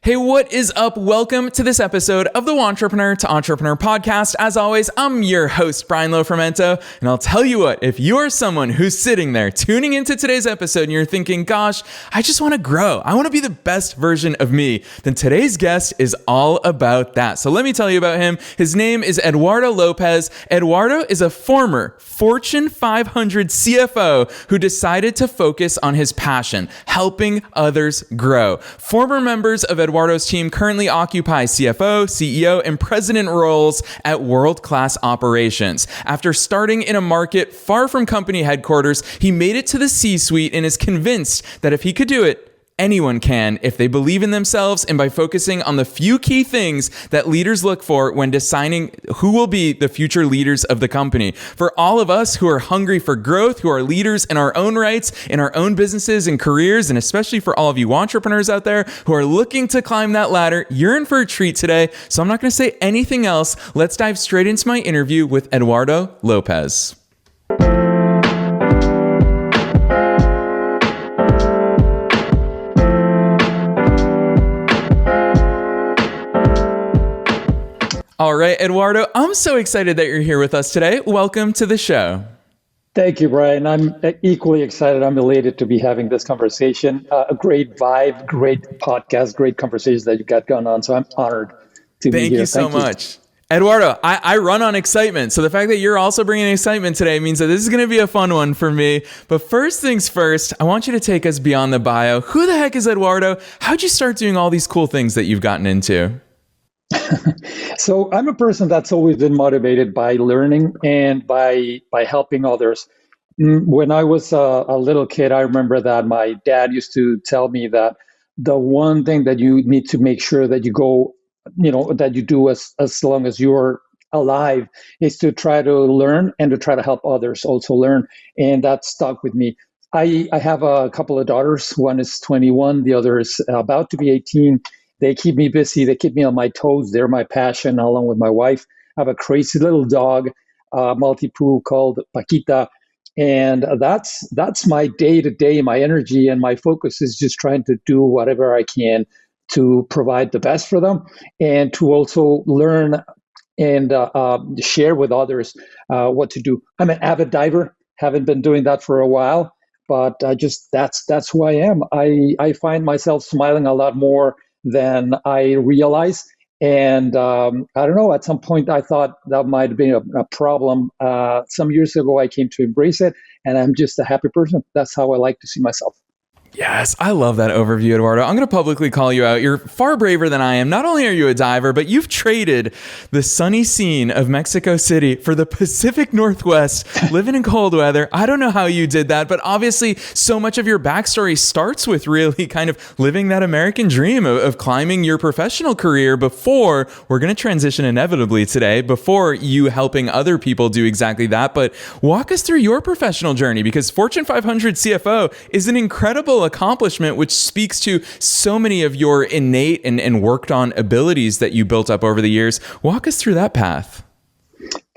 Hey, what is up? Welcome to this episode of the Entrepreneur to Entrepreneur podcast. As always, I'm your host, Brian Lofrumento, and I'll tell you what, if you are someone who's sitting there tuning into today's episode and you're thinking, gosh, I just want to grow, I want to be the best version of me, then today's guest is all about that. So let me tell you about him. His name is Eduardo Lopez. Eduardo is a former Fortune 500 CFO who decided to focus on his passion, helping others grow. Former members of Eduardo's team currently occupy CFO, CEO, and president roles at world-class operations. After starting in a market far from company headquarters, he made it to the C-suite and is convinced that if he could do it, anyone can if they believe in themselves and by focusing on the few key things that leaders look for when deciding who will be the future leaders of the company. For all of us who are hungry for growth, who are leaders in our own rights, in our own businesses and careers, and especially for all of you entrepreneurs out there who are looking to climb that ladder, you're in for a treat today. So I'm not going to say anything else. Let's dive straight into my interview with Eduardo Lopez. All right, Eduardo, I'm so excited that you're here with us today. Welcome to the show. Thank you, Brian. I'm equally excited. I'm elated to be having this conversation. A great vibe, great podcast, great conversations that you got going on. So I'm honored to be here. Thank you so much. Eduardo, I run on excitement. So the fact that you're also bringing excitement today means that this is going to be a fun one for me. But first things first, I want you to take us beyond the bio. Who the heck is Eduardo? How'd you start doing all these cool things that you've gotten into? So I'm a person that's always been motivated by learning and by helping others. When I was a little kid, I remember that my dad used to tell me that the one thing that you need to make sure that you go, that you do as long as you're alive is to try to learn and to try to help others also learn. And that stuck with me. I have a couple of daughters. One is 21, the other is about to be 18. They keep me busy. They keep me on my toes. They're my passion, along with my wife. I have a crazy little dog, Maltipoo, called Paquita. And that's my day-to-day, my energy, and my focus is just trying to do whatever I can to provide the best for them and to also learn and share with others what to do. I'm an avid diver. Haven't been doing that for a while, but that's who I am. I find myself smiling a lot more than I realized. And I don't know, at some point I thought that might have been a problem. Some years ago, I came to embrace it, and I'm just a happy person. That's how I like to see myself. Yes, I love that overview, Eduardo. I'm going to publicly call you out. You're far braver than I am. Not only are you a diver, but you've traded the sunny scene of Mexico City for the Pacific Northwest, living in cold weather. I don't know how you did that, but obviously so much of your backstory starts with really kind of living that American dream of climbing your professional career before we're going to transition inevitably today, before you helping other people do exactly that. But walk us through your professional journey, because Fortune 500 CFO is an incredible accomplishment, which speaks to so many of your innate and worked on abilities that you built up over the years. Walk us through that path.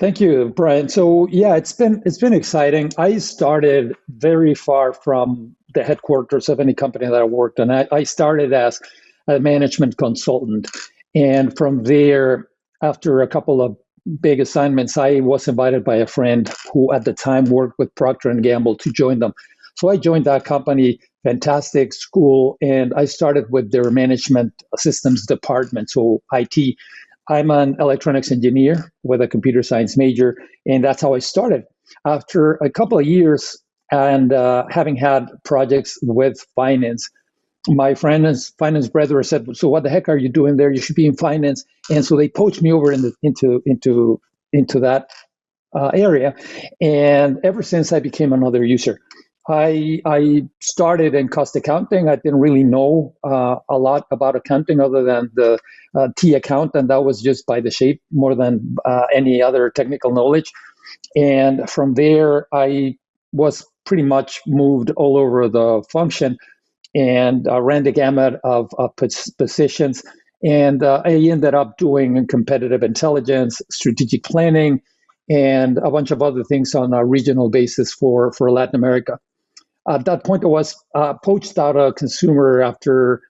Thank you, Brian. So yeah, it's been exciting. I started very far from the headquarters of any company that I worked on. I started as a management consultant. And from there, after a couple of big assignments, I was invited by a friend who at the time worked with Procter & Gamble to join them. So I joined that company, fantastic school, and I started with their management systems department, so IT. I'm an electronics engineer with a computer science major, and that's how I started. After a couple of years and having had projects with finance, my finance brother said, "So what the heck are you doing there? You should be in finance." And so they poached me over into that area, and ever since I became another user. I started in cost accounting. I didn't really know a lot about accounting other than the T account, and that was just by the shape more than any other technical knowledge. And from there, I was pretty much moved all over the function and ran the gamut of positions. And I ended up doing competitive intelligence, strategic planning, and a bunch of other things on a regional basis for Latin America. At that point, I was poached out of consumer after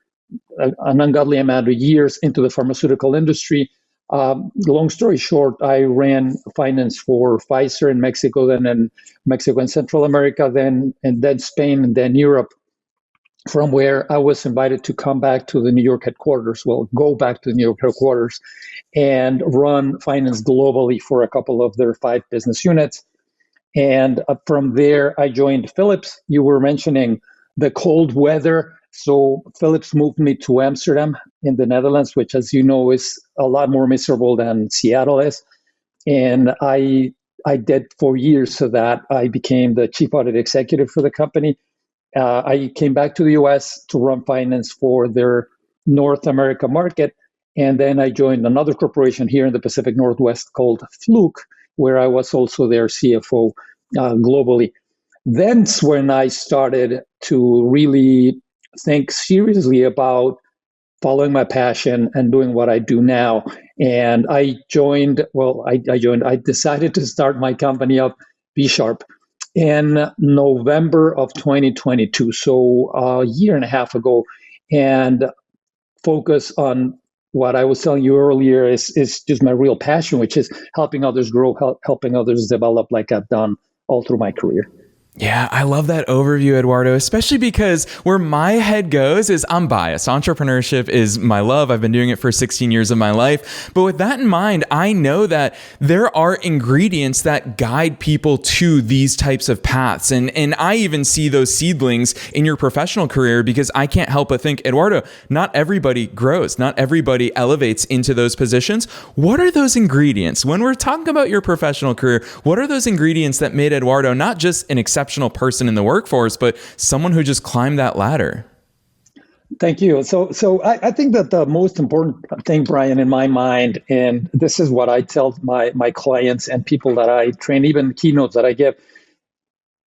an ungodly amount of years into the pharmaceutical industry. Long story short, I ran finance for Pfizer in Mexico, then in Mexico and Central America, then Spain, and then Europe, from where I was invited to come back to the New York headquarters, go back to the New York headquarters and run finance globally for a couple of their 5 business units. And from there, I joined Philips. You were mentioning the cold weather. So Philips moved me to Amsterdam in the Netherlands, which, as you know, is a lot more miserable than Seattle is. And I did 4 years so that I became the chief audit executive for the company. I came back to the US to run finance for their North America market. And then I joined another corporation here in the Pacific Northwest called Fluke, where I was also their CFO globally. That's when I started to really think seriously about following my passion and doing what I do now. And I decided to start my company up, VSharp, in November of 2022, so a year and a half ago, and focus on what I was telling you earlier is just my real passion, which is helping others grow, helping others develop, like I've done all through my career. Yeah, I love that overview, Eduardo, especially because where my head goes is I'm biased. Entrepreneurship is my love. I've been doing it for 16 years of my life. But with that in mind, I know that there are ingredients that guide people to these types of paths. And I even see those seedlings in your professional career, because I can't help but think, Eduardo, not everybody grows. Not everybody elevates into those positions. What are those ingredients? When we're talking about your professional career, what are those ingredients that made Eduardo not just an exceptional person in the workforce, but someone who just climbed that ladder? Thank you. So I think that the most important thing, Brian, in my mind, and this is what I tell my clients and people that I train, even keynotes that I give,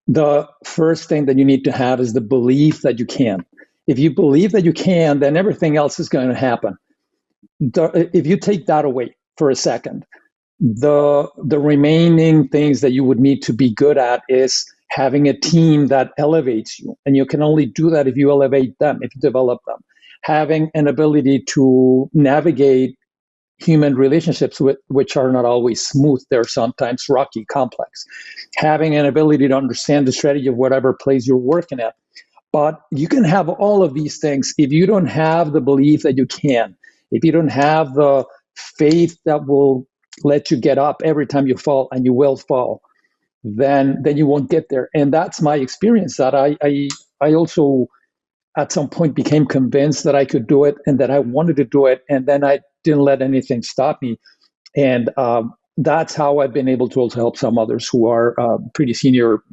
the first thing that you need to have is the belief that you can. If you believe that you can, then everything else is going to happen. If you take that away for a second, the remaining things that you would need to be good at is having a team that elevates you. And you can only do that if you elevate them, if you develop them. Having an ability to navigate human relationships, which are not always smooth. They're sometimes rocky, complex. Having an ability to understand the strategy of whatever place you're working at. But you can have all of these things if you don't have the belief that you can, if you don't have the faith that will let you get up every time you fall, and you will fall, then you won't get there. And that's my experience, that I also at some point became convinced that I could do it and that I wanted to do it. And then I didn't let anything stop me. And that's how I've been able to also help some others who are pretty senior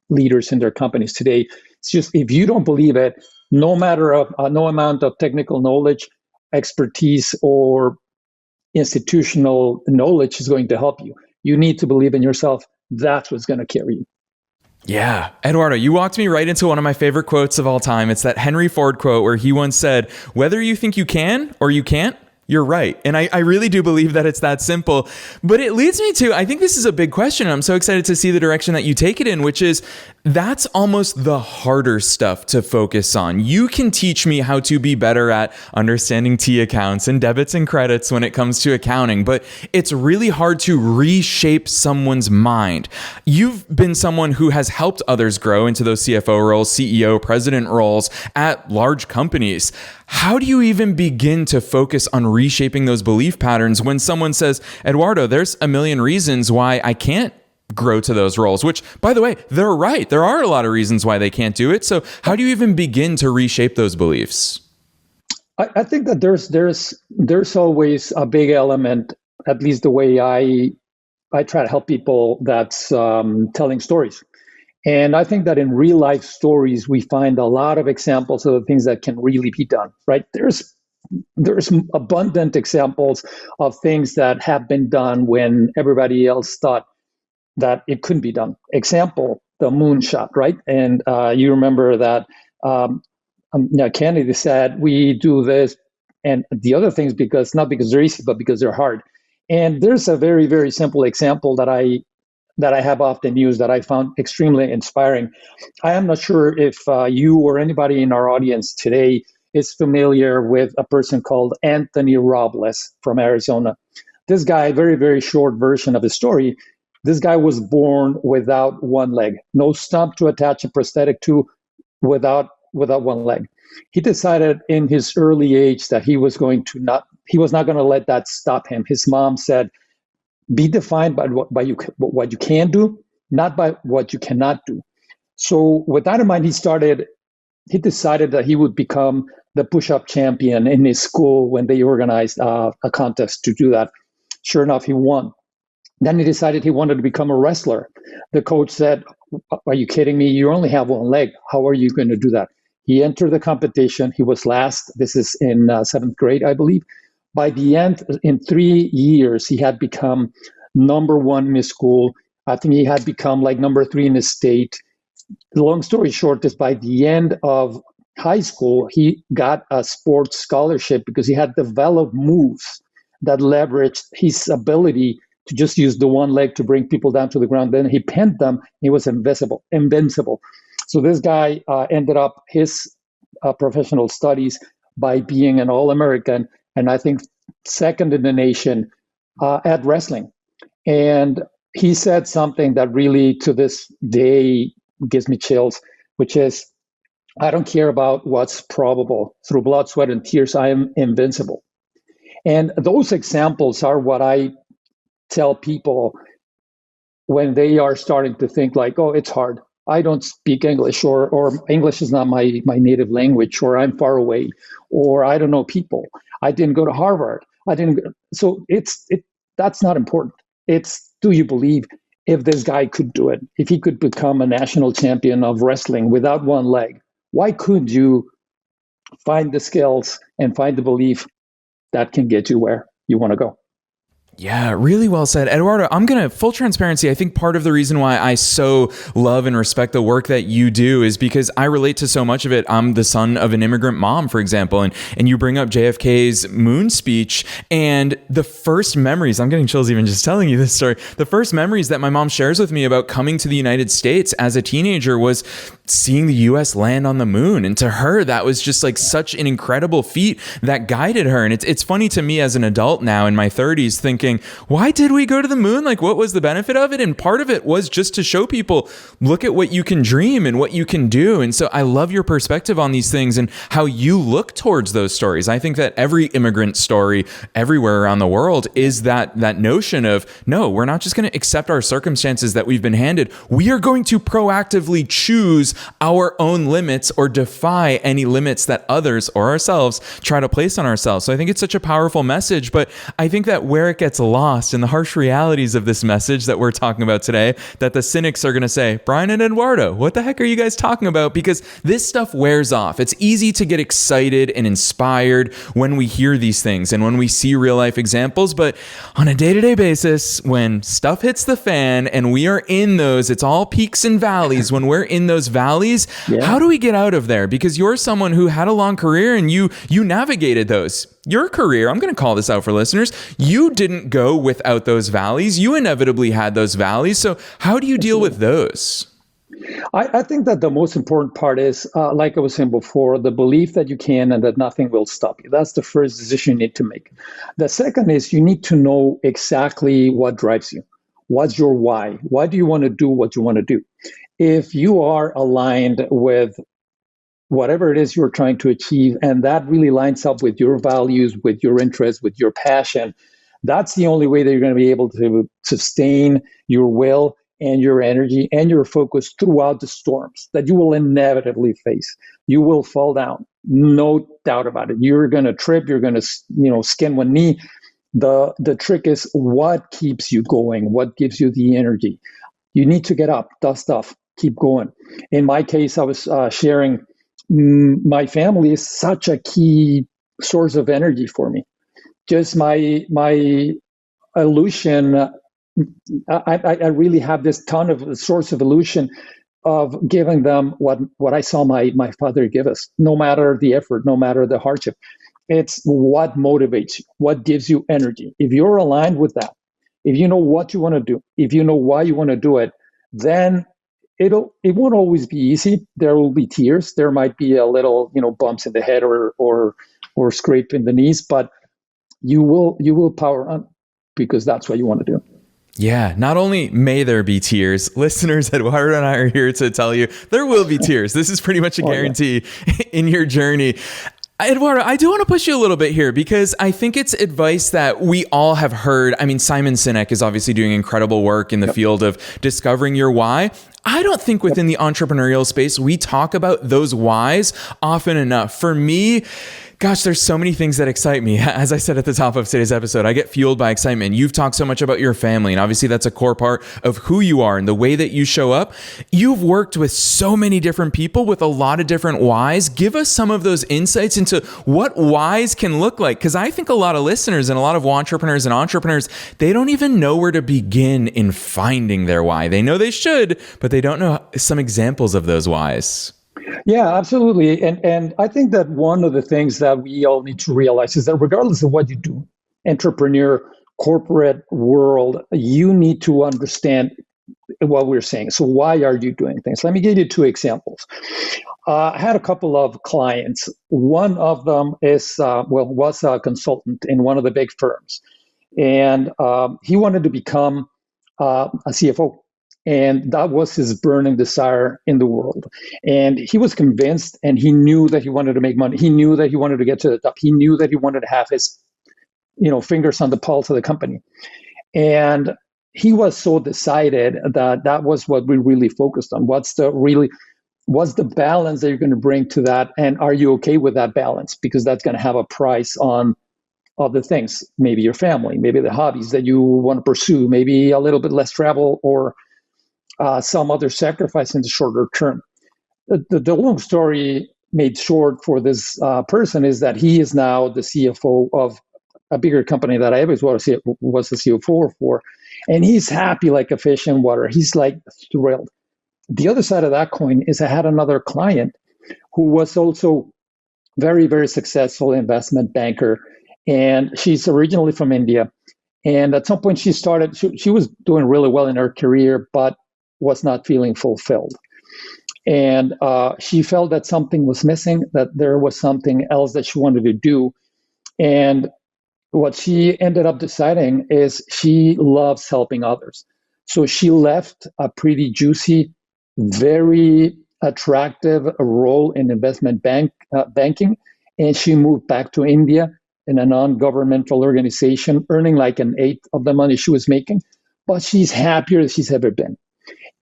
leaders in their companies today. It's just, if you don't believe it, no amount of technical knowledge, expertise, or institutional knowledge is going to help you. You need to believe in yourself. That's what's going to carry you. Yeah. Eduardo, you walked me right into one of my favorite quotes of all time. It's that Henry Ford quote where he once said, "Whether you think you can or you can't, you're right." And I really do believe that it's that simple. But it leads me to, I think this is a big question. I'm so excited to see the direction that you take it in, which is, that's almost the harder stuff to focus on. You can teach me how to be better at understanding T accounts and debits and credits when it comes to accounting, but it's really hard to reshape someone's mind. You've been someone who has helped others grow into those CFO roles, CEO, president roles at large companies. How do you even begin to focus on reshaping those belief patterns when someone says, "Eduardo, there's a million reasons why I can't grow to those roles," which, by the way, they're right. There are a lot of reasons why they can't do it. So how do you even begin to reshape those beliefs? I think that there's always a big element, at least the way I try to help people, that's telling stories. And I think that in real life stories, we find a lot of examples of the things that can really be done, right? There's abundant examples of things that have been done when everybody else thought that it couldn't be done. Example, the moonshot, right? And you remember that Kennedy said, "We do this and the other things not because they're easy, but because they're hard." And there's a very, very simple example that I have often used that I found extremely inspiring. I am not sure if you or anybody in our audience today is familiar with a person called Anthony Robles from Arizona. This guy, very, very short version of his story, this guy was born without one leg, no stump to attach a prosthetic to, without one leg. He decided in his early age that he was not going to let that stop him. His mom said, be defined by what you can do, not by what you cannot do. So with that in mind, he decided that he would become the push-up champion in his school when they organized a contest to do that. Sure enough, he won. Then he decided he wanted to become a wrestler. The coach said, are you kidding me? You only have one leg. How are you going to do that? He entered the competition. He was last. This is in seventh grade, I believe. By the end, in 3 years, he had become number one in his school. I think he had become like number 3 in his state. The long story short is by the end of high school, he got a sports scholarship because he had developed moves that leveraged his ability to just use the one leg to bring people down to the ground. Then he pinned them. He was invincible. So this guy ended up his professional studies by being an All-American, and I think second in the nation at wrestling. And he said something that really to this day gives me chills, which is, I don't care about what's probable. Through blood, sweat, and tears, I am invincible. And those examples are what I tell people when they are starting to think like, oh, it's hard. I don't speak English, or English is not my native language, or I'm far away, or I don't know people. I didn't go to Harvard. So that's not important. It's, do you believe if this guy could do it? If he could become a national champion of wrestling without one leg, why couldn't you find the skills and find the belief that can get you where you want to go? Yeah, really well said. Eduardo, full transparency, I think part of the reason why I so love and respect the work that you do is because I relate to so much of it. I'm the son of an immigrant mom, for example, and you bring up JFK's moon speech, and the first memories, I'm getting chills even just telling you this story, the first memories that my mom shares with me about coming to the United States as a teenager was seeing the US land on the moon. And to her, that was just like such an incredible feat that guided her. And it's funny to me as an adult now in my 30s thinking, why did we go to the moon? Like, what was the benefit of it? And part of it was just to show people, look at what you can dream and what you can do. And so I love your perspective on these things and how you look towards those stories. I think that every immigrant story everywhere around the world is that notion of, no, we're not just going to accept our circumstances that we've been handed. We are going to proactively choose our own limits or defy any limits that others or ourselves try to place on ourselves. So I think it's such a powerful message, but I think that where it gets lost in the harsh realities of this message that we're talking about today, that the cynics are going to say, Brian and Eduardo, what the heck are you guys talking about? Because this stuff wears off. It's easy to get excited and inspired when we hear these things and when we see real life examples, but on a day-to-day basis, when stuff hits the fan and we are in those, it's all peaks and valleys. When we're in those valleys, how do we get out of there? Because you're someone who had a long career and you navigated those. Your career, I'm going to call this out for listeners, you didn't go without those valleys. You inevitably had those valleys. So how do you deal with those? I think that the most important part is, like I was saying before, the belief that you can and that nothing will stop you. That's the first decision you need to make. The second is you need to know exactly what drives you. What's your why? Why do you want to do what you want to do? If you are aligned with whatever it is you're trying to achieve, and that really lines up with your values, with your interests, with your passion, that's the only way that you're going to be able to sustain your will and your energy and your focus throughout the storms that you will inevitably face. You will fall down, no doubt about it. You're going to trip, you're going to skin one knee. The trick is what keeps you going, what gives you the energy. You need to get up, dust off, keep going. In my case, I was sharing my family is such a key source of energy for me. Just my illusion, I really have this ton of source of illusion of giving them what I saw my father give us, no matter the effort, no matter the hardship. It's what motivates you, what gives you energy. If you're aligned with that, if you know what you want to do, if you know why you want to do it, then it won't always be easy. There will be tears. There might be a little, bumps in the head or scrape in the knees, but you will power on because that's what you want to do. Yeah, not only may there be tears, listeners, Eduardo and I are here to tell you there will be tears. This is pretty much a guarantee in your journey. Eduardo, I do want to push you a little bit here because I think it's advice that we all have heard. I mean, Simon Sinek is obviously doing incredible work in the field of discovering your why. I don't think within the entrepreneurial space, we talk about those whys often enough. For me, gosh, there's so many things that excite me. As I said at the top of today's episode, I get fueled by excitement. You've talked so much about your family, and obviously that's a core part of who you are and the way that you show up. You've worked with so many different people with a lot of different whys. Give us some of those insights into what whys can look like, because I think a lot of listeners and a lot of entrepreneurs, they don't even know where to begin in finding their why. They know they should, but they don't know some examples of those whys. Yeah, absolutely. And I think that one of the things that we all need to realize is that regardless of what you do, entrepreneur, corporate world, you need to understand what we're saying. So why are you doing things? Let me give you 2 examples. I had a couple of clients. One of them was a consultant in one of the big firms. And he wanted to become a CFO. And that was his burning desire in the world. And he was convinced, and he knew that he wanted to make money. He knew that he wanted to get to the top. He knew that he wanted to have his, fingers on the pulse of the company. And he was so decided that was what we really focused on. What's the balance that you're going to bring to that? And are you okay with that balance? Because that's going to have a price on other things, maybe your family, maybe the hobbies that you want to pursue, maybe a little bit less travel or some other sacrifice in the shorter term. The long story made short for this person is that he is now the CFO of a bigger company that I always was the CFO for, and he's happy like a fish in water. He's like thrilled. The other side of that coin is I had another client who was also very, very successful investment banker, and she's originally from India. And at some point she was doing really well in her career, but was not feeling fulfilled. And she felt that something was missing, that there was something else that she wanted to do. And what she ended up deciding is she loves helping others. So she left a pretty juicy, very attractive role in investment banking, and she moved back to India in a non-governmental organization, earning like an eighth of the money she was making. But she's happier than she's ever been.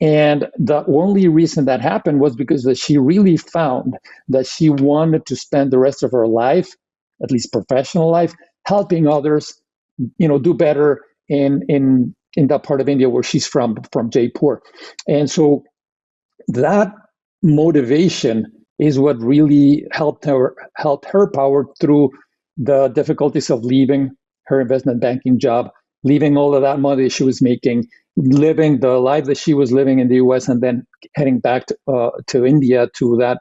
And the only reason that happened was because that she really found that she wanted to spend the rest of her life, at least professional life, helping others, do better in that part of India where she's from Jaipur. And so that motivation is what really helped her power through the difficulties of leaving her investment banking job, leaving all of that money she was making, living the life that she was living in the U.S., and then heading back to India, to that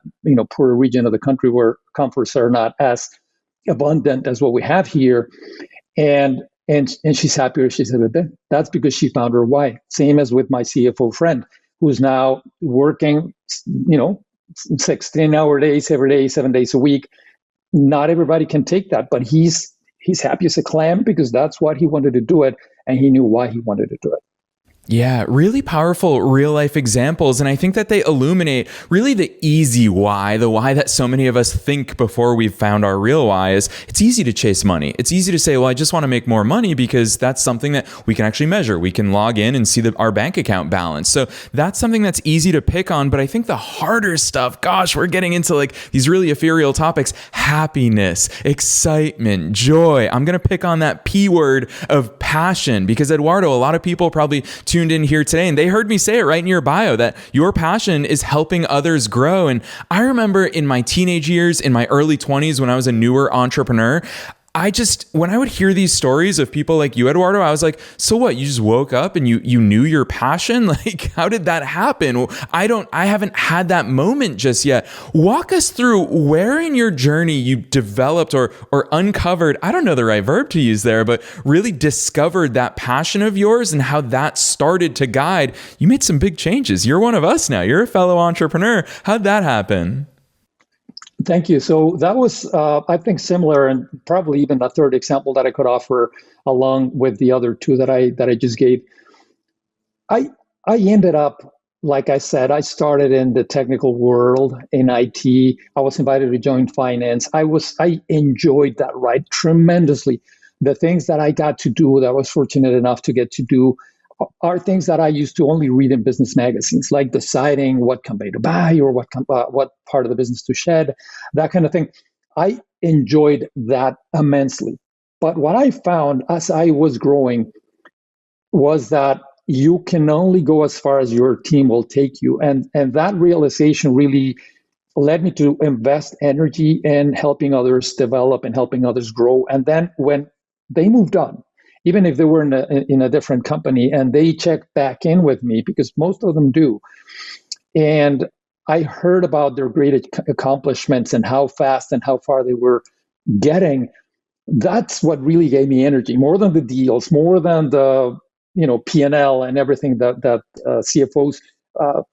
poorer region of the country where comforts are not as abundant as what we have here, and she's happier as she's ever been. That's because she found her why. Same as with my CFO friend, who's now working 16-hour days every day, 7 days a week. Not everybody can take that, but he's happy as a clam because that's what he wanted to do it, and he knew why he wanted to do it. Yeah, really powerful real life examples. And I think that they illuminate really the easy why, the why that so many of us think before we've found our real why is it's easy to chase money. It's easy to say, well, I just want to make more money because that's something that we can actually measure. We can log in and see our bank account balance. So that's something that's easy to pick on. But I think the harder stuff, gosh, we're getting into like these really ethereal topics, happiness, excitement, joy. I'm going to pick on that P word of passion because Eduardo, a lot of people probably tuned in here today and they heard me say it right in your bio that your passion is helping others grow. And I remember in my teenage years, in my early 20s, when I was a newer entrepreneur, when I would hear these stories of people like you, Eduardo, I was like, so what? You just woke up and you knew your passion? Like, how did that happen? I haven't had that moment just yet. Walk us through where in your journey you developed or uncovered, I don't know the right verb to use there, but really discovered that passion of yours and how that started to guide. You made some big changes. You're one of us now. You're a fellow entrepreneur. How'd that happen? Thank you. So that was, I think, similar, and probably even a third example that I could offer along with the other two that I just gave. I ended up, like I said, I started in the technical world in IT. I was invited to join finance. I enjoyed that ride tremendously. The things that I got to do, that I was fortunate enough to get to do, are things that I used to only read in business magazines, like deciding what company to buy or what part of the business to shed, that kind of thing. I enjoyed that immensely. But what I found as I was growing was that you can only go as far as your team will take you. And that realization really led me to invest energy in helping others develop and helping others grow. And then when they moved on, even if they were in a different company, and they checked back in with me, because most of them do, and I heard about their great accomplishments and how fast and how far they were getting, that's what really gave me energy, more than the deals, more than the P&L and everything that CFOs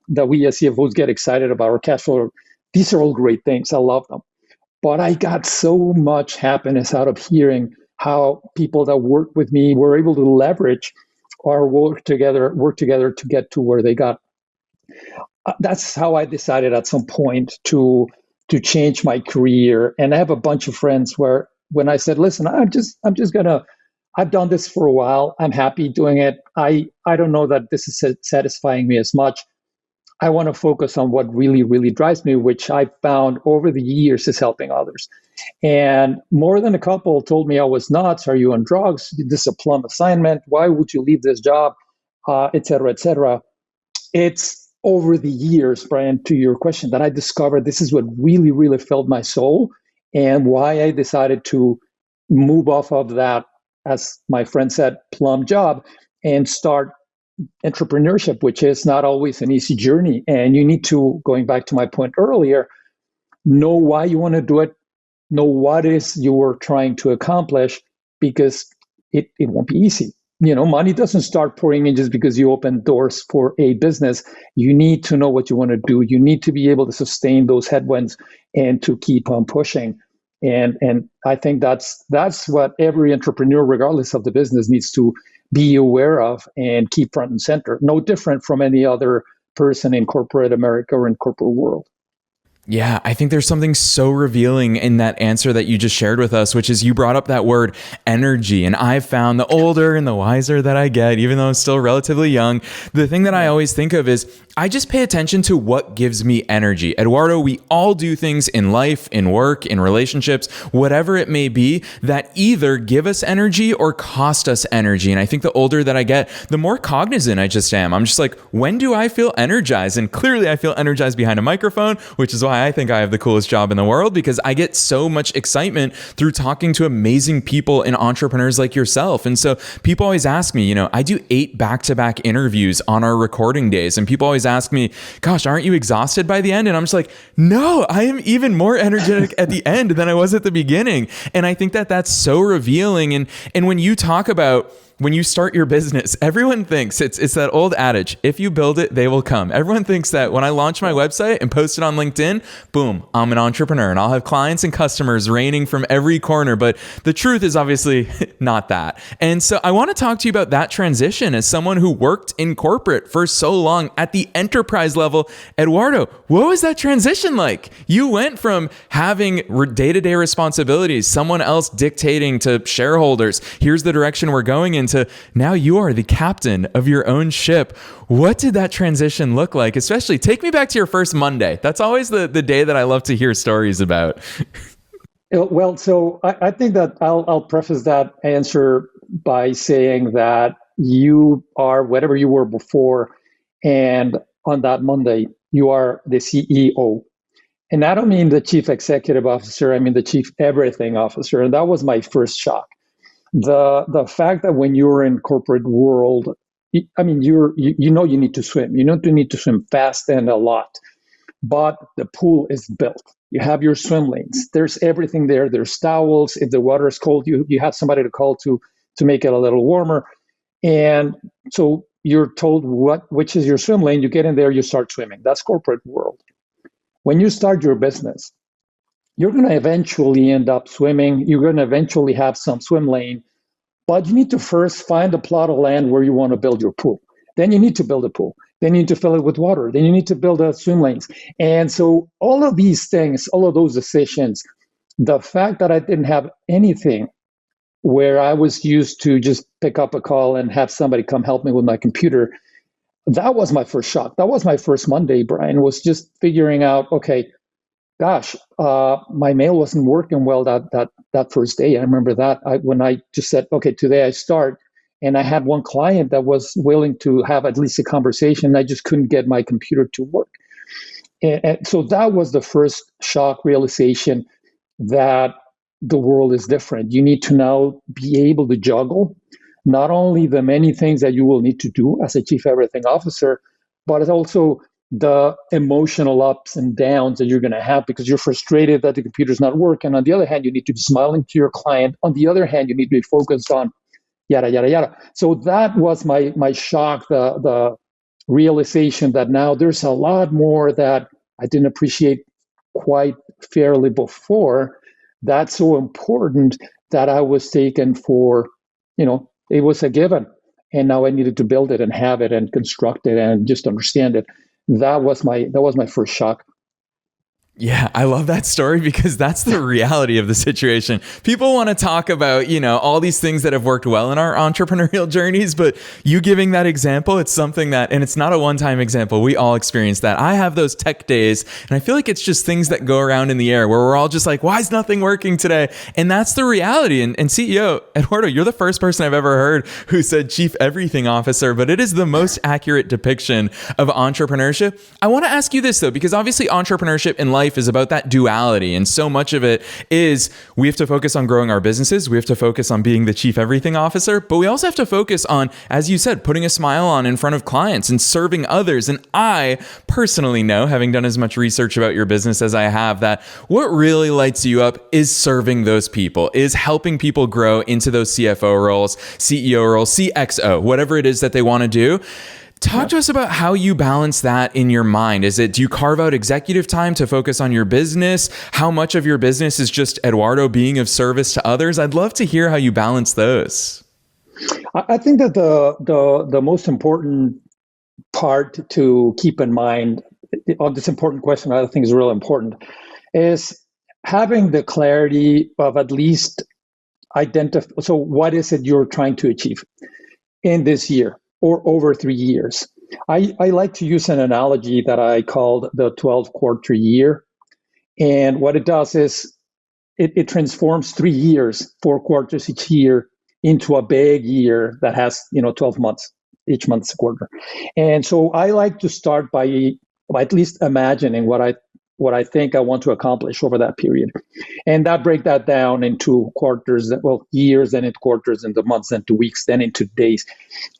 that we as CFOs get excited about, or cash flow. These are all great things. I love them. But I got so much happiness out of hearing how people that work with me were able to leverage or work together to get to where they got. That's how I decided at some point to change my career. And I have a bunch of friends where when I said, listen, I've done this for a while. I'm happy doing it. I don't know that this is satisfying me as much. I want to focus on what really, really drives me, which I found over the years is helping others. And more than a couple told me I was nuts. Are you on drugs? This is a plum assignment. Why would you leave this job? Et cetera, et cetera. It's over the years, Brian, to your question, that I discovered this is what really, really filled my soul, and why I decided to move off of that, as my friend said, plum job, and start entrepreneurship, which is not always an easy journey. And you need to, going back to my point earlier, know why you want to do it, know what is you're trying to accomplish, because it won't be easy. Money doesn't start pouring in just because you open doors for a business. You need to know what you want to do. You need to be able to sustain those headwinds and to keep on pushing. And I think that's what every entrepreneur, regardless of the business, needs to be aware of and keep front and center. No different from any other person in corporate America or in corporate world. Yeah, I think there's something so revealing in that answer that you just shared with us, which is you brought up that word energy. And I've found the older and the wiser that I get, even though I'm still relatively young, the thing that I always think of is I just pay attention to what gives me energy. Eduardo, we all do things in life, in work, in relationships, whatever it may be, that either give us energy or cost us energy. And I think the older that I get, the more cognizant I just am. I'm just like, when do I feel energized? And clearly I feel energized behind a microphone, which is why I think I have the coolest job in the world, because I get so much excitement through talking to amazing people and entrepreneurs like yourself. And so people always ask me, I do 8 back-to-back interviews on our recording days. And people always ask me, gosh, aren't you exhausted by the end? And I'm just like, no, I am even more energetic at the end than I was at the beginning. And I think that that's so revealing. And when you talk about when you start your business, everyone thinks it's that old adage, if you build it, they will come. Everyone thinks that when I launch my website and post it on LinkedIn, boom, I'm an entrepreneur and I'll have clients and customers raining from every corner. But the truth is obviously not that. And so I want to talk to you about that transition as someone who worked in corporate for so long at the enterprise level. Eduardo, what was that transition like? You went from having day-to-day responsibilities, someone else dictating to shareholders, here's the direction we're going in, to now you are the captain of your own ship. What did that transition look like? Especially take me back to your first Monday. That's always the day that I love to hear stories about. Well, so I think that I'll preface that answer by saying that you are whatever you were before, and on that Monday, you are the CEO. And I don't mean the chief executive officer, I mean the chief everything officer. And that was my first shock. The fact that when you're in corporate world, I mean, you know you need to swim. You know you need to swim fast and a lot, but the pool is built. You have your swim lanes. There's everything there. There's towels. If the water is cold, you have somebody to call to make it a little warmer. And so you're told which is your swim lane. You get in there, you start swimming. That's corporate world. When you start your business, you're going to eventually end up swimming. You're going to eventually have some swim lane, but you need to first find a plot of land where you want to build your pool. Then you need to build a pool. Then you need to fill it with water. Then you need to build swim lanes. And so all of these things, all of those decisions, the fact that I didn't have anything where I was used to just pick up a call and have somebody come help me with my computer, that was my first shock. That was my first Monday, Brian, was just figuring out, okay, gosh, my mail wasn't working well that first day. I remember that when I just said, okay, today I start. And I had one client that was willing to have at least a conversation. I just couldn't get my computer to work. And so that was the first shock realization that the world is different. You need to now be able to juggle not only the many things that you will need to do as a chief everything officer, but it's also the emotional ups and downs that you're going to have because you're frustrated that the computer's not working. On the other hand, you need to be smiling to your client. On the other hand, you need to be focused on yada, yada, yada. So that was my shock, the realization that now there's a lot more that I didn't appreciate quite fairly before. That's so important that I was taken for, it was a given. And now I needed to build it and have it and construct it and just understand it. That was my first shock. Yeah, I love that story because that's the reality of the situation. People want to talk about, all these things that have worked well in our entrepreneurial journeys, but you giving that example, it's something that, and it's not a one-time example. We all experience that. I have those tech days, and I feel like it's just things that go around in the air where we're all just like, why is nothing working today? And that's the reality. And CEO, Eduardo, you're the first person I've ever heard who said chief everything officer, but it is the most accurate depiction of entrepreneurship. I want to ask you this though, because obviously entrepreneurship in life is about that duality. And so much of it is we have to focus on growing our businesses. We have to focus on being the chief everything officer, but we also have to focus on, as you said, putting a smile on in front of clients and serving others. And I personally know, having done as much research about your business as I have, that what really lights you up is serving those people, is helping people grow into those CFO roles, CEO roles, CXO, whatever it is that they want to do. Talk to us about how you balance that in your mind. Do you carve out executive time to focus on your business? How much of your business is just Eduardo being of service to others? I'd love to hear how you balance those. I think that the most important part to keep in mind on this important question, I think is really important, is having the clarity of at least identify. So what is it you're trying to achieve in this year or over 3 years? I like to use an analogy that I called the 12-quarter year. And what it does is it transforms 3 years, 4 quarters each year, into a big year that has 12 months. Each month's a quarter. And so I like to start by at least imagining what I think I want to accomplish over that period. And that break that down into quarters, years, then into quarters, into months, then into weeks, then into days.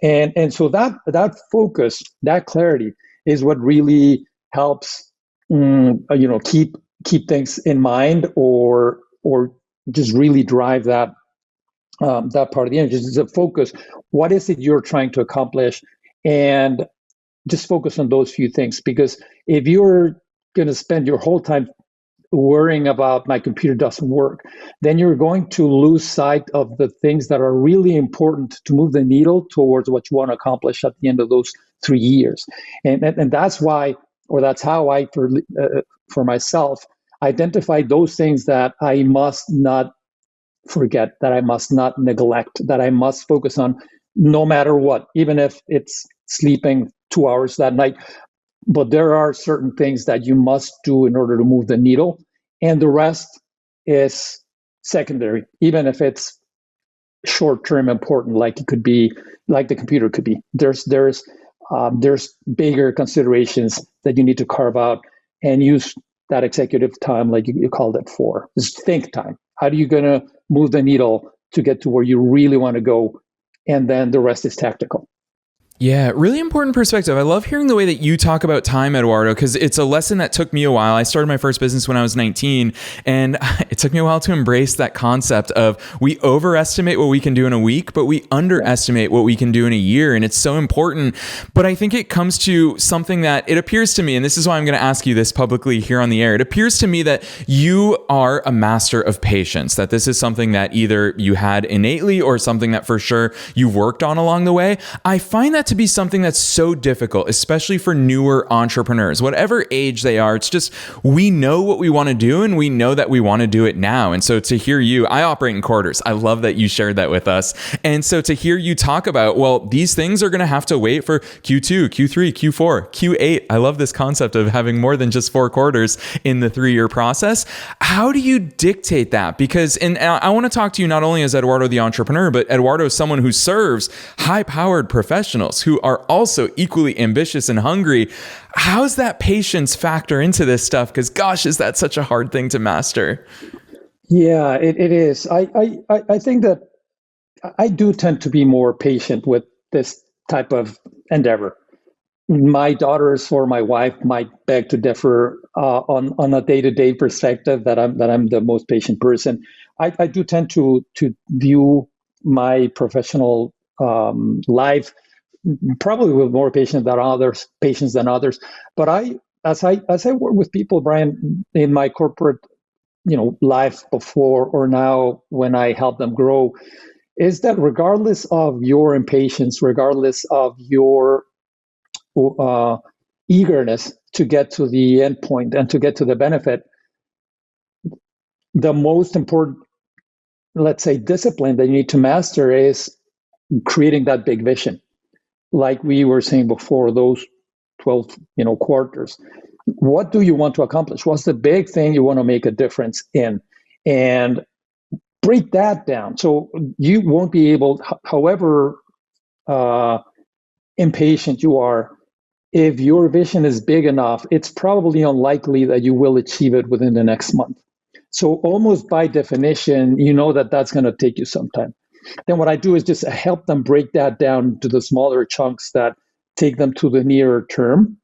And so that focus, that clarity is what really helps keep things in mind or just really drive that part of the energy. Is a focus. What is it you're trying to accomplish? And just focus on those few things. Because if you're going to spend your whole time worrying about my computer doesn't work, then you're going to lose sight of the things that are really important to move the needle towards what you want to accomplish at the end of those 3 years. And that's why, or that's how I, for myself, identify those things that I must not forget, that I must not neglect, that I must focus on no matter what, even if it's sleeping 2 hours that night. But there are certain things that you must do in order to move the needle, and the rest is secondary, even if it's short-term important, like it could be, like the computer could be. There's bigger considerations that you need to carve out and use that executive time, like you called it for. It's think time. How are you going to move the needle to get to where you really want to go? And then the rest is tactical. Yeah, really important perspective. I love hearing the way that you talk about time, Eduardo, because it's a lesson that took me a while. I started my first business when I was 19, and it took me a while to embrace that concept of we overestimate what we can do in a week, but we underestimate what we can do in a year. And it's so important. But I think it comes to something that it appears to me, and this is why I'm going to ask you this publicly here on the air. It appears to me that you are a master of patience, that this is something that either you had innately or something that for sure you've worked on along the way. I find that to be something that's so difficult, especially for newer entrepreneurs, whatever age they are. It's just, we know what we want to do and we know that we want to do it now. And so to hear you, I operate in quarters. I love that you shared that with us. And so to hear you talk about, well, these things are going to have to wait for Q2, Q3, Q4, Q8. I love this concept of having more than just 4 quarters in the 3-year process. How do you dictate that? Because, and I want to talk to you not only as Eduardo the entrepreneur, but Eduardo is someone who serves high-powered professionals who are also equally ambitious and hungry. How's that patience factor into this stuff? Because gosh, is that such a hard thing to master? Yeah, it is. I think that I do tend to be more patient with this type of endeavor. My daughters or my wife might beg to differ on a day-to-day perspective that I'm the most patient person. I do tend to view my professional life probably with more patience than others. But as I work with people, Brian, in my corporate, life before or now when I help them grow, is that regardless of your impatience, regardless of your eagerness to get to the end point and to get to the benefit, the most important, let's say, discipline that you need to master is creating that big vision. Like we were saying before, those 12, quarters. What do you want to accomplish? What's the big thing you want to make a difference in? And break that down. So you won't be able, however impatient you are, if your vision is big enough, it's probably unlikely that you will achieve it within the next month. So almost by definition, that's going to take you some time. Then what I do is just help them break that down to the smaller chunks that take them to the nearer term,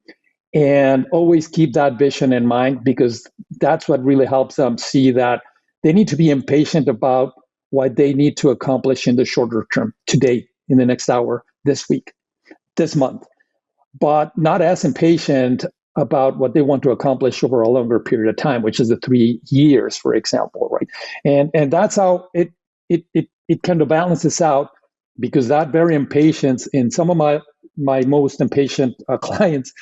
and always keep that vision in mind, because that's what really helps them see that they need to be impatient about what they need to accomplish in the shorter term, today, in the next hour, this week, this month, but not as impatient about what they want to accomplish over a longer period of time, which is the 3 years, for example, right? And that's how it kind of balances out, because that very impatience in some of my most impatient clients,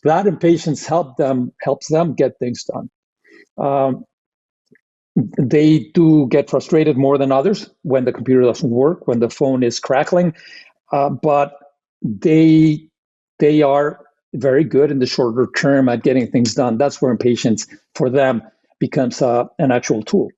that impatience helps them get things done. They do get frustrated more than others when the computer doesn't work, when the phone is crackling, but they are very good in the shorter term at getting things done. That's where impatience for them becomes an actual tool.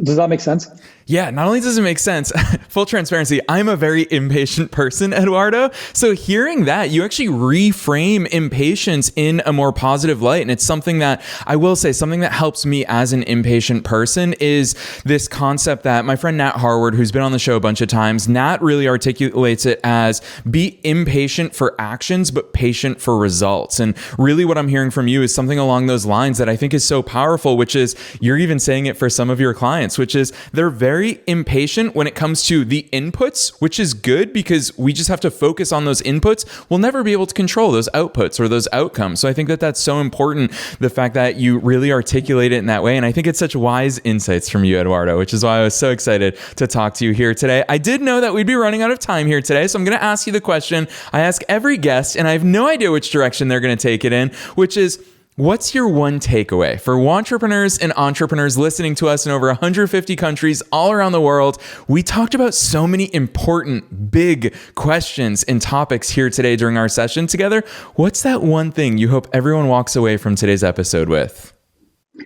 Does that make sense? Yeah, not only does it make sense, full transparency, I'm a very impatient person, Eduardo. So hearing that, you actually reframe impatience in a more positive light. And it's something that I will say, something that helps me as an impatient person is this concept that my friend Nat Harward, who's been on the show a bunch of times, Nat really articulates it as be impatient for actions, but patient for results. And really what I'm hearing from you is something along those lines that I think is so powerful, which is you're even saying it for some of your clients, which is they're very impatient when it comes to the inputs, which is good because we just have to focus on those inputs. We'll never be able to control those outputs or those outcomes. So I think that that's so important, the fact that you really articulate it in that way. And I think it's such wise insights from you, Eduardo, which is why I was so excited to talk to you here today. I did know that we'd be running out of time here today, so I'm going to ask you the question I ask every guest, and I have no idea which direction they're going to take it in, which is, what's your one takeaway for entrepreneurs and entrepreneurs listening to us in over 150 countries all around the world? We talked about so many important, big questions and topics here today during our session together. What's that one thing you hope everyone walks away from today's episode with?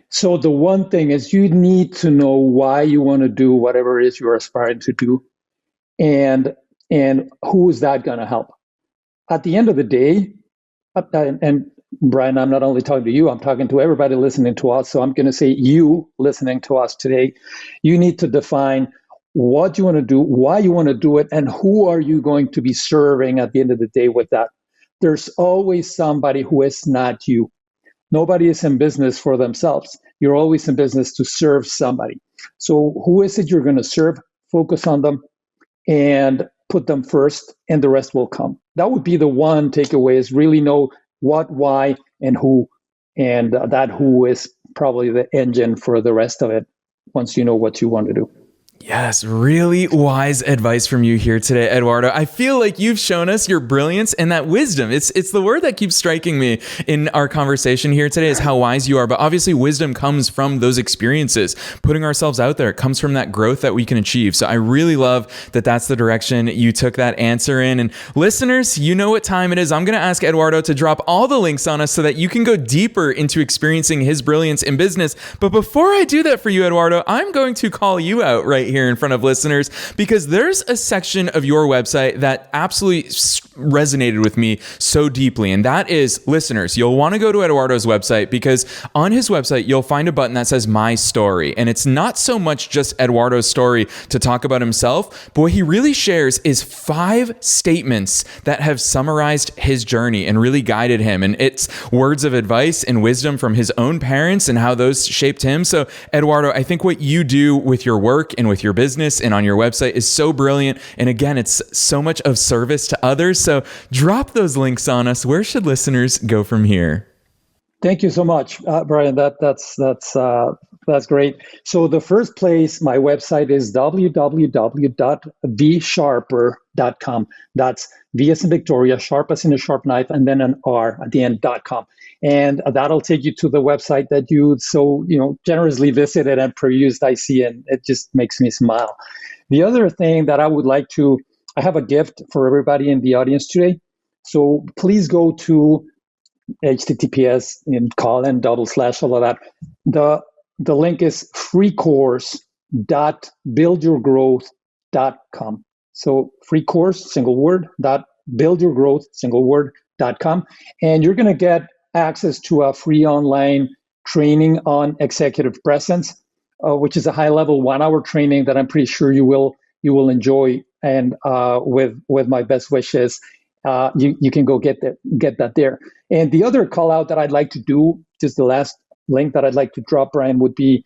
So the one thing is you need to know why you want to do whatever it is you're aspiring to do, and who is that going to help? At the end of the day, and Brian, I'm not only talking to you, I'm talking to everybody listening to us. So I'm going to say you listening to us today, you need to define what you want to do, why you want to do it, and who are you going to be serving at the end of the day with that. There's always somebody who is not you. Nobody is in business for themselves. You're always in business to serve somebody. So who is it you're going to serve? Focus on them and put them first, and the rest will come. That would be the one takeaway, is really know what, why, and who. And that who is probably the engine for the rest of it once you know what you want to do. Yes, really wise advice from you here today, Eduardo. I feel like you've shown us your brilliance and that wisdom. It's the word that keeps striking me in our conversation here today, is how wise you are. But obviously wisdom comes from those experiences, putting ourselves out there. It comes from that growth that we can achieve. So I really love that that's the direction you took that answer in. And listeners, you know what time it is. I'm going to ask Eduardo to drop all the links on us so that you can go deeper into experiencing his brilliance in business. But before I do that for you, Eduardo, I'm going to call you out right here in front of listeners, because there's a section of your website that absolutely resonated with me so deeply. And that is, listeners, you'll want to go to Eduardo's website, because on his website, you'll find a button that says My Story. And it's not so much just Eduardo's story to talk about himself, but what he really shares is 5 statements that have summarized his journey and really guided him. And it's words of advice and wisdom from his own parents and how those shaped him. So Eduardo, I think what you do with your work and with your business and on your website is so brilliant. And again, it's so much of service to others. So drop those links on us. Where should listeners go from here? Thank you so much, Brian. That's great. So the first place, my website is www.vsharper.com. That's V as in Victoria, sharp as in a sharp knife, and then an R at the end.com. And that'll take you to the website that you so generously visited and perused, I see, and it just makes me smile. The other thing that I would like to, I have a gift for everybody in the audience today. So please go to HTTPS and colon / all of that. The link is freecourse.buildyourgrowth.com. So free course, single word, .buildyourgrowth, single word.com. And you're going to get access to a free online training on executive presence, which is a high level 1-hour training that I'm pretty sure you will enjoy. And with my best wishes, you can go get that there. And the other call out that I'd like to do, just the last link that I'd like to drop, Brian, would be,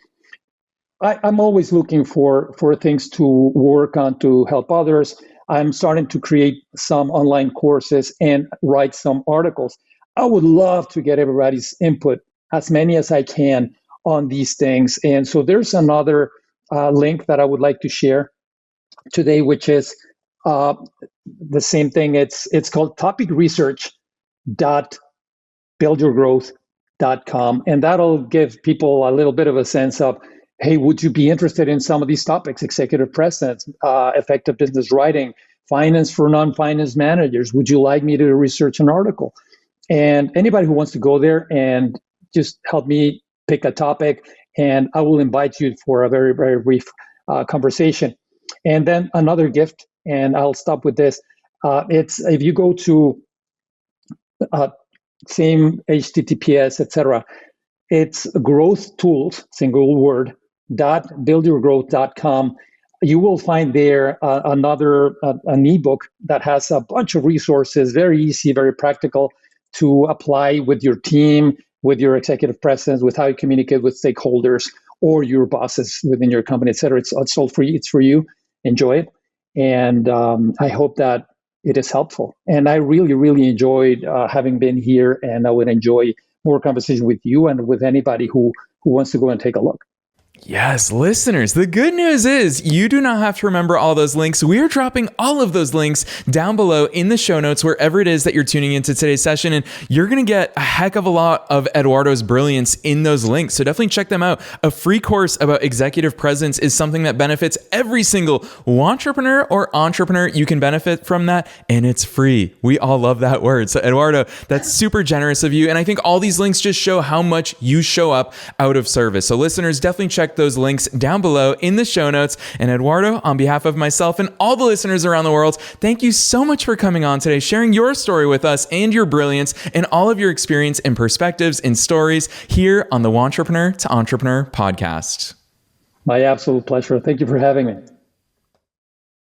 I'm always looking for things to work on to help others. I'm starting to create some online courses and write some articles. I would love to get everybody's input, as many as I can, on these things. And so there's another link that I would like to share today, which is the same thing. It's called topicresearch.buildyourgrowth.com. And that'll give people a little bit of a sense of, hey, would you be interested in some of these topics? Executive presence, effective business writing, finance for non-finance managers. Would you like me to research an article? And anybody who wants to go there and just help me pick a topic, and I will invite you for a very, very brief conversation. And then another gift, and I'll stop with this. It's if you go to same HTTPS, etc. It's growth tools, single word, .buildyourgrowth.com. You will find there an ebook that has a bunch of resources, very easy, very practical to apply with your team, with your executive presence, with how you communicate with stakeholders or your bosses within your company, etc. It's all free. It's for you. Enjoy it. And I hope that it is helpful. And I really, really enjoyed having been here, and I would enjoy more conversation with you and with anybody who wants to go and take a look. Yes, listeners, the good news is you do not have to remember all those links. We're dropping all of those links down below in the show notes, wherever it is that you're tuning into today's session. And you're going to get a heck of a lot of Eduardo's brilliance in those links. So definitely check them out. A free course about executive presence is something that benefits every single entrepreneur or entrepreneur. You can benefit from that, and it's free. We all love that word. So Eduardo, that's super generous of you. And I think all these links just show how much you show up out of service. So listeners, definitely check check those links down below in the show notes. And Eduardo, on behalf of myself and all the listeners around the world, thank you so much for coming on today, sharing your story with us and your brilliance and all of your experience and perspectives and stories here on the Wantrepreneur to Entrepreneur podcast. My absolute pleasure. Thank you for having me.